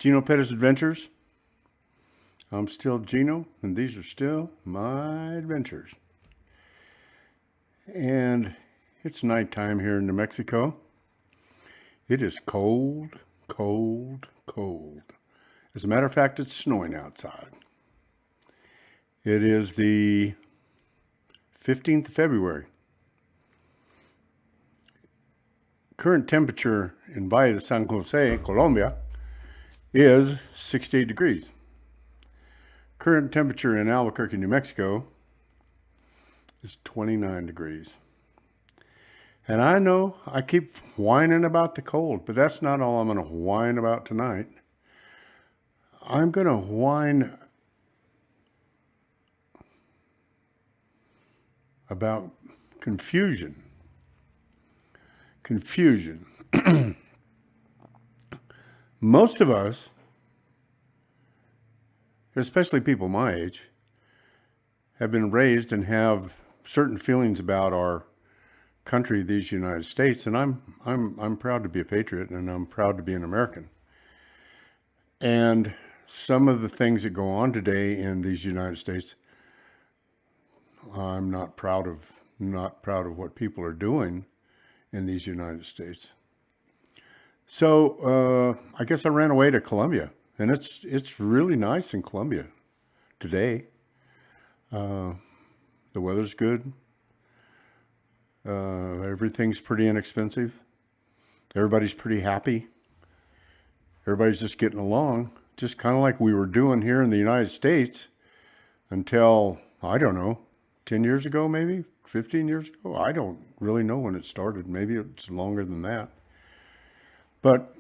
Geno Pettis Adventures. I'm still Geno, and these are still my adventures. And it's nighttime here in New Mexico. It is cold, cold, cold. As a matter of fact, it's snowing outside. It is the 15th of February. Current temperature in Valle de San Jose, Colombia, is 68 degrees. Current temperature in Albuquerque, New Mexico is 29 degrees. And I know I keep whining about the cold, but that's not all I'm going to whine about tonight. I'm going to whine about confusion. Confusion. Most of us, especially people my age, have been raised and have certain feelings about our country, these United States, and I'm proud to be a patriot, and I'm proud to be an American. And some of the things that go on today in these United States, I'm not proud of what people are doing in these United States. So I guess I ran away to Colombia, and it's really nice in Colombia today. The weather's good. Everything's pretty inexpensive. Everybody's pretty happy. Everybody's just getting along, just kind of like we were doing here in the United States until, I don't know, 10 years ago, maybe 15 years ago. I don't really know when it started. Maybe it's longer than that. But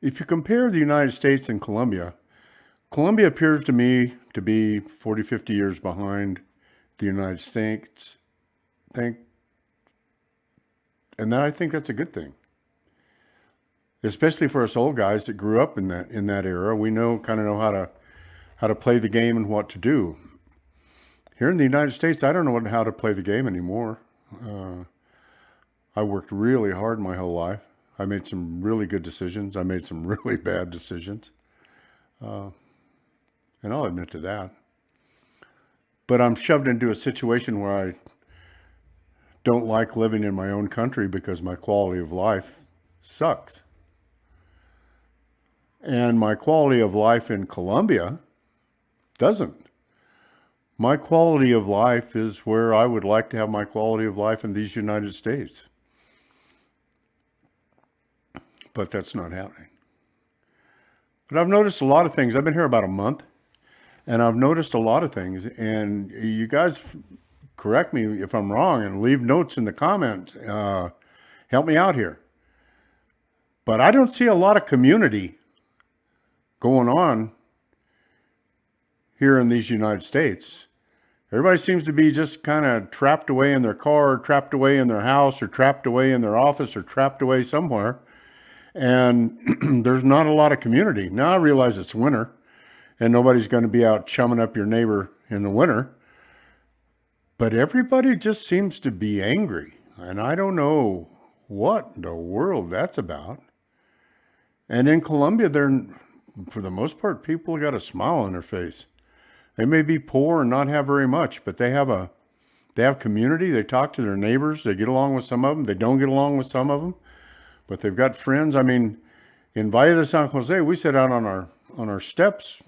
if you compare the United States and Colombia, Colombia appears to me to be 40, 50 years behind the United States. And I think that's a good thing. Especially for us old guys that grew up in that era. We kind of know how to play the game and what to do. Here in the United States, I don't know how to play the game anymore. I worked really hard my whole life. I made some really good decisions. I made some really bad decisions. And I'll admit to that. But I'm shoved into a situation where I don't like living in my own country because my quality of life sucks. And my quality of life in Colombia doesn't. My quality of life is where I would like to have my quality of life in these United States. But that's not happening. But I've noticed a lot of things. I've been here about a month, and I've noticed a lot of things. And you guys correct me if I'm wrong and leave notes in the comments. Help me out here. But I don't see a lot of community going on here in these United States. Everybody seems to be just kind of trapped away in their car, trapped away in their house, or trapped away in their office, or trapped away somewhere. And there's not a lot of community. Now I realize it's winter and nobody's going to be out chumming up your neighbor in the winter. But everybody just seems to be angry. And I don't know what in the world that's about. And in Colombia, for the most part, people got a smile on their face. They may be poor and not have very much, but they have community. They talk to their neighbors. They get along with some of them. They don't get along with some of them. But they've got friends. I mean, in Valle de San Jose, we sit out on our steps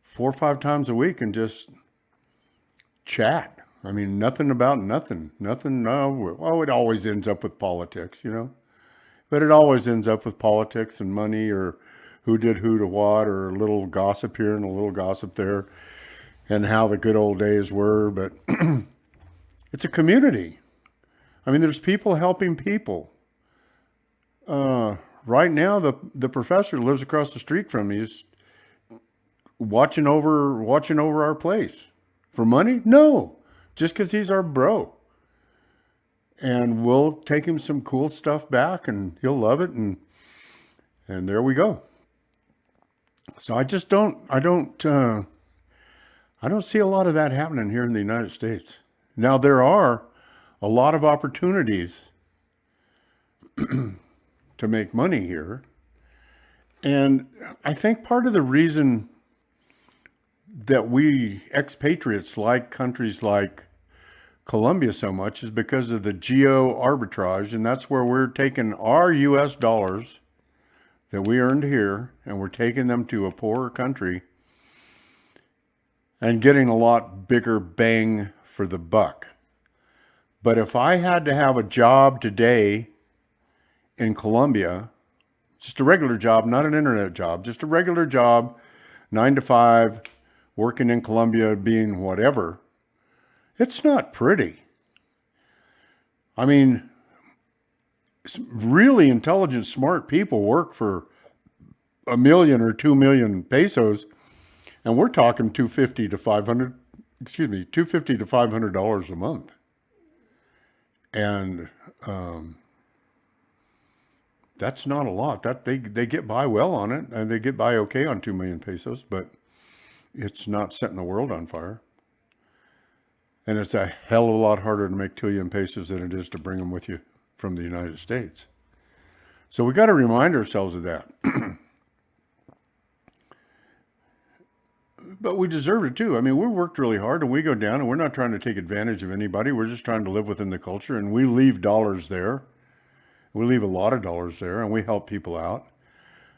4 or 5 times a week and just chat. I mean, nothing about nothing. Nothing. No. Well, it always ends up with politics, But it always ends up with politics and money, or who did who to what, or a little gossip here and a little gossip there, and how the good old days were. But it's a community. I mean, there's people helping people. Right now, the professor lives across the street from me. He's watching over our place. For money? No. Just because he's our bro. And we'll take him some cool stuff back, and he'll love it, and there we go. So I don't see a lot of that happening here in the United States. Now, there are a lot of opportunities to make money here. And I think part of the reason that we expatriates like countries like Colombia so much is because of the geo arbitrage. And that's where we're taking our US dollars that we earned here and we're taking them to a poorer country and getting a lot bigger bang for the buck. But if I had to have a job today in Colombia, just a regular job, not an internet job, just a regular job, 9 to 5, working in Colombia, being whatever, it's not pretty. I mean, really intelligent, smart people work for $1 million or 2 million pesos, and we're talking $250 to $500 a month. And that's not a lot. That they get by well on it, and they get by okay on 2 million pesos, but it's not setting the world on fire. And it's a hell of a lot harder to make 2 million pesos than it is to bring them with you from the United States. So we got to remind ourselves of that. But we deserve it too. I mean, we worked really hard and we go down and we're not trying to take advantage of anybody. We're just trying to live within the culture, and we leave dollars there. We leave a lot of dollars there, and we help people out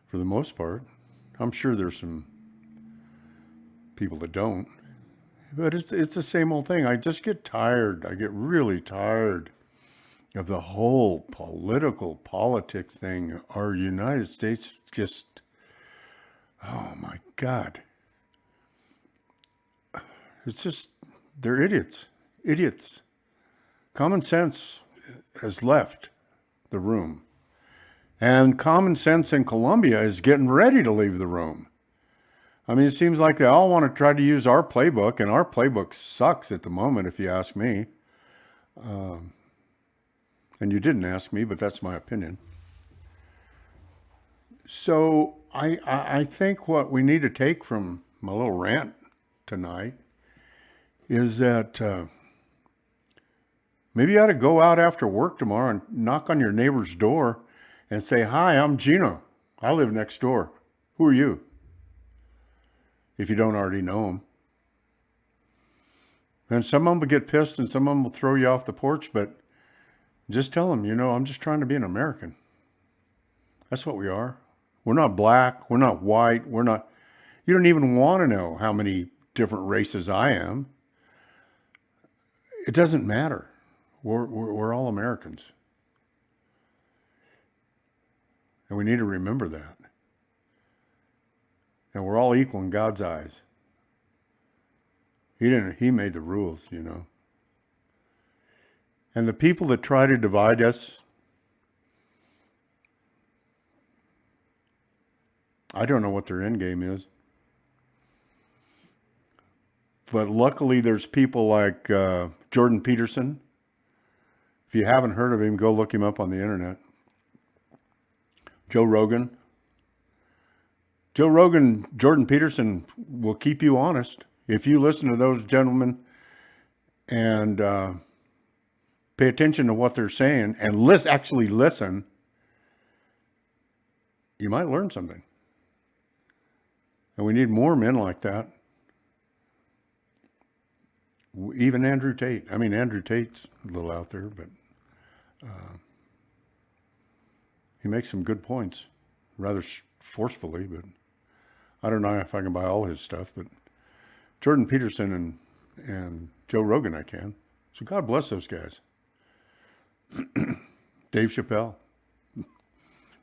for the most part. I'm sure there's some people that don't, but it's the same old thing. I just get tired. I get really tired of the whole politics thing. Our United States just, oh my God. It's just, they're idiots. Idiots. Common sense has left the room. And common sense in Colombia is getting ready to leave the room. I mean, it seems like they all want to try to use our playbook, and our playbook sucks at the moment, if you ask me. And you didn't ask me, but that's my opinion. So I think what we need to take from my little rant tonight is that maybe you ought to go out after work tomorrow and knock on your neighbor's door and say, "Hi, I'm Geno. I live next door. Who are you?" If you don't already know them. And some of them will get pissed and some of them will throw you off the porch, but just tell them, I'm just trying to be an American. That's what we are. We're not black. We're not white. You don't even want to know how many different races I am. It doesn't matter. We're all Americans. And we need to remember that. And we're all equal in God's eyes. He made the rules, And the people that try to divide us, I don't know what their end game is. But luckily there's people like Jordan Peterson. If you haven't heard of him, go look him up on the internet. Joe Rogan, Jordan Peterson will keep you honest. If you listen to those gentlemen and pay attention to what they're saying and actually listen, you might learn something. And we need more men like that. Even Andrew Tate. I mean, Andrew Tate's a little out there, but he makes some good points, rather forcefully, but I don't know if I can buy all his stuff, but Jordan Peterson and Joe Rogan I can. So God bless those guys. Dave Chappelle.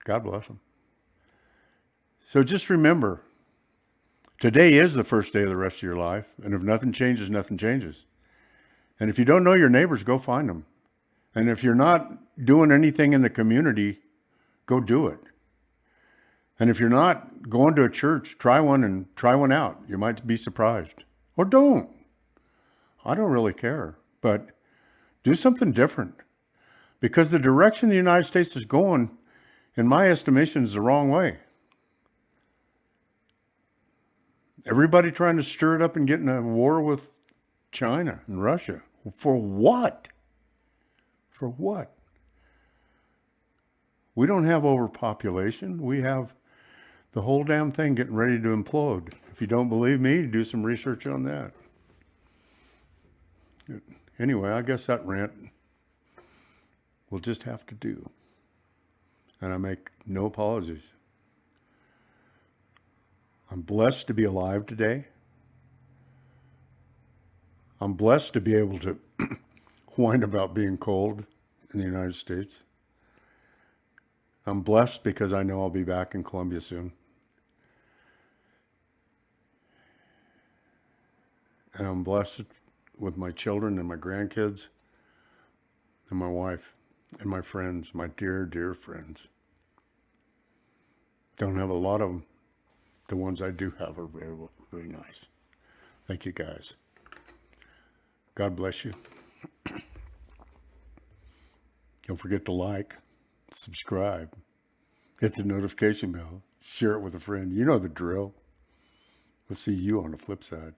God bless them. So just remember, today is the first day of the rest of your life, and if nothing changes, nothing changes. And if you don't know your neighbors, go find them. And if you're not doing anything in the community, go do it. And if you're not going to a church, try one out. You might be surprised. Or don't. I don't really care. But do something different. Because the direction the United States is going, in my estimation, is the wrong way. Everybody trying to stir it up and get in a war with China and Russia. For what? For what? We don't have overpopulation. We have the whole damn thing getting ready to implode. If you don't believe me, do some research on that. Anyway, I guess that rant we'll just have to do. And I make no apologies. I'm blessed to be alive today. I'm blessed to be able to whine about being cold in the United States. I'm blessed because I know I'll be back in Colombia soon. And I'm blessed with my children and my grandkids and my wife and my friends, my dear, dear friends. Don't have a lot of them. The ones I do have are very, very nice. Thank you, guys. God bless you. Don't forget to like, subscribe, hit the notification bell, share it with a friend. You know the drill. We'll see you on the flip side.